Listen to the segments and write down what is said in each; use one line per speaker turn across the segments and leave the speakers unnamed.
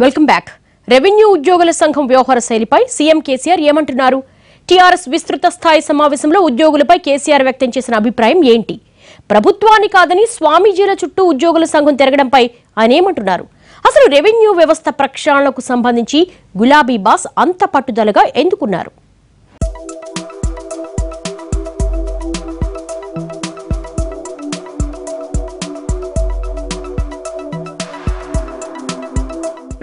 Welcome back. Revenue ఉద్యోగుల సంఘం వ్యవహార శైలిపై సీఎం కేసీఆర్ ఏమంటున్నారు? టీఆర్ఎస్ విస్తృత స్థాయి సమావేశంలో ఉద్యోగులపై కేసీఆర్ వ్యక్తం చేసిన అభిప్రాయం ఏంటి? ప్రభుత్వాన్ని కాదని స్వామీజీల చుట్టూ ఉద్యోగుల సంఘం తిరగడంపై ఆయన ఏమంటున్నారు? అసలు రెవెన్యూ వ్యవస్థ ప్రక్షాళనకు సంబంధించి గులాబీ బాస్ అంత పట్టుదలగా ఎందుకున్నారు?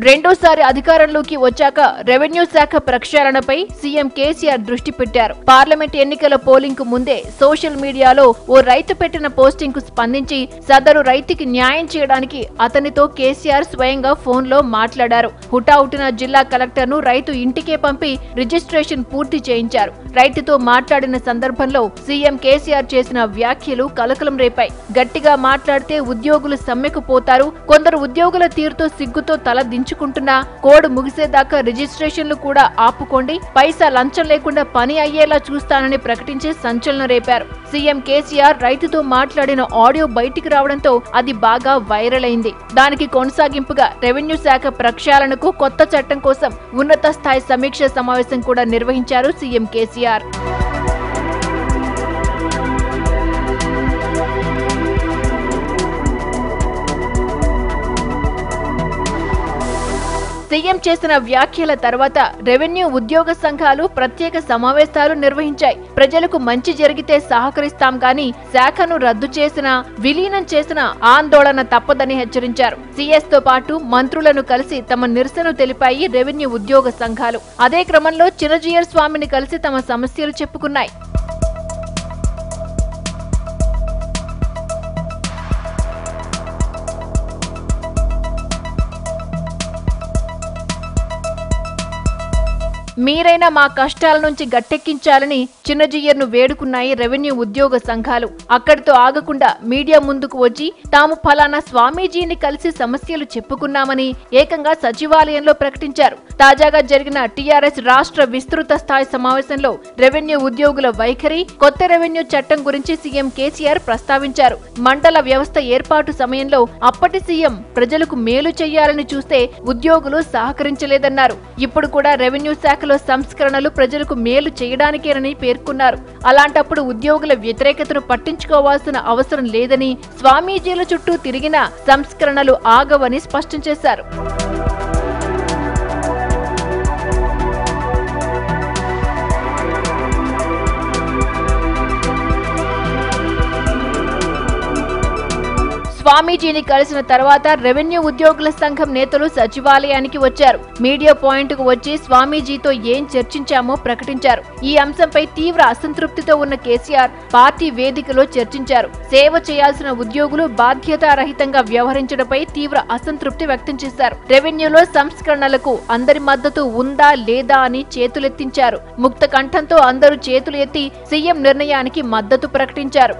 రెండోసారి అధికారంలోకి వచ్చాక రెవెన్యూ శాఖ ప్రక్షాళనపై సీఎం కేసీఆర్ దృష్టి పెట్టారు. పార్లమెంట్ ఎన్నికల పోలింగ్ కు ముందే సోషల్ మీడియాలో ఓ రైతు పెట్టిన పోస్టింగ్ కు స్పందించి సదరు రైతుకి న్యాయం చేయడానికి అతనితో కేసీఆర్ స్వయంగా ఫోన్ లో మాట్లాడారు. హుటాహుటిన జిల్లా కలెక్టర్ ను రైతు ఇంటికే పంపి రిజిస్ట్రేషన్ పూర్తి చేయించారు. రైతుతో మాట్లాడిన సందర్భంలో సీఎం కేసీఆర్ చేసిన వ్యాఖ్యలు కలకలం రేపాయి. గట్టిగా మాట్లాడితే ఉద్యోగులు సమ్మెకు పోతారు, కొందరు ఉద్యోగుల తీరుతో సిగ్గుతో తల దించుకుంటున్నా కోడ్ ముగిసేదాకా రిజిస్ట్రేషన్లు కూడా ఆపుకోండి, పైసా లంచం లేకుండా పని అయ్యేలా చూస్తానని ప్రకటించి సంచలనం రేపారు. సీఎం కేసీఆర్ రైతుతో మాట్లాడిన ఆడియో బయటికి రావడంతో అది బాగా వైరల్ అయింది. దానికి కొనసాగింపుగా రెవెన్యూ శాఖ ప్రక్షాళనకు కొత్త చట్టం కోసం ఉన్నత స్థాయి సమీక్ష సమావేశం కూడా నిర్వహించారు సీఎం కేసీఆర్. సీఎం చేసిన వ్యాఖ్యల తర్వాత రెవెన్యూ ఉద్యోగ సంఘాలు ప్రత్యేక సమావేశాలు నిర్వహించాయి. ప్రజలకు మంచి జరిగితే సహకరిస్తాం గాని శాఖను రద్దు చేసినా విలీనం చేసినా ఆందోళన తప్పదని హెచ్చరించారు. సీఎస్ తో పాటు మంత్రులను కలిసి తమ నిరసన తెలిపాయి రెవెన్యూ ఉద్యోగ సంఘాలు. అదే క్రమంలో చినజీయర్ స్వామిని కలిసి తమ సమస్యలు చెప్పుకున్నాయి. మీరైనా మా కష్టాల నుంచి గట్టెక్కించాలని చిన్నజీయర్ను వేడుకున్నాయి రెవెన్యూ ఉద్యోగ సంఘాలు. అక్కడితో ఆగకుండా మీడియా ముందుకు వచ్చి తాము ఫలానా స్వామీజీని కలిసి సమస్యలు చెప్పుకున్నామని ఏకంగా సచివాలయంలో ప్రకటించారు. తాజాగా జరిగిన టీఆర్ఎస్ రాష్ట్ర విస్తృత స్థాయి సమావేశంలో రెవెన్యూ ఉద్యోగుల వైఖరి, కొత్త రెవెన్యూ చట్టం గురించి సీఎం కేసీఆర్ ప్రస్తావించారు. మండల వ్యవస్థ ఏర్పాటు సమయంలో అప్పటి సీఎం ప్రజలకు మేలు చేయాలని చూస్తే ఉద్యోగులు సహకరించలేదన్నారు. ఇప్పుడు కూడా రెవెన్యూ శాఖలో సంస్కరణలు ప్రజలకు మేలు చేయడానికేనని పేర్కొన్నారు. అలాంటప్పుడు ఉద్యోగుల వ్యతిరేకతను పట్టించుకోవాల్సిన అవసరం లేదని, స్వామీజీల చుట్టూ తిరిగిన సంస్కరణలు ఆగవని స్పష్టం చేశారు. స్వామీజీని కలిసిన తర్వాత రెవెన్యూ ఉద్యోగుల సంఘం నేతలు సచివాలయానికి వచ్చారు. మీడియా పాయింట్ కు వచ్చి స్వామీజీతో ఏం చర్చించామో ప్రకటించారు. ఈ అంశంపై తీవ్ర అసంతృప్తితో ఉన్న కేసీఆర్ పార్టీ వేదికలో చర్చించారు. సేవ చేయాల్సిన ఉద్యోగులు బాధ్యతారహితంగా వ్యవహరించడంపై తీవ్ర అసంతృప్తి వ్యక్తం చేశారు. రెవెన్యూలో సంస్కరణలకు అందరి మద్దతు ఉందా లేదా అని చేతులెత్తించారు. ముక్త కంఠంతో అందరూ చేతులు ఎత్తి సీఎం నిర్ణయానికి మద్దతు ప్రకటించారు.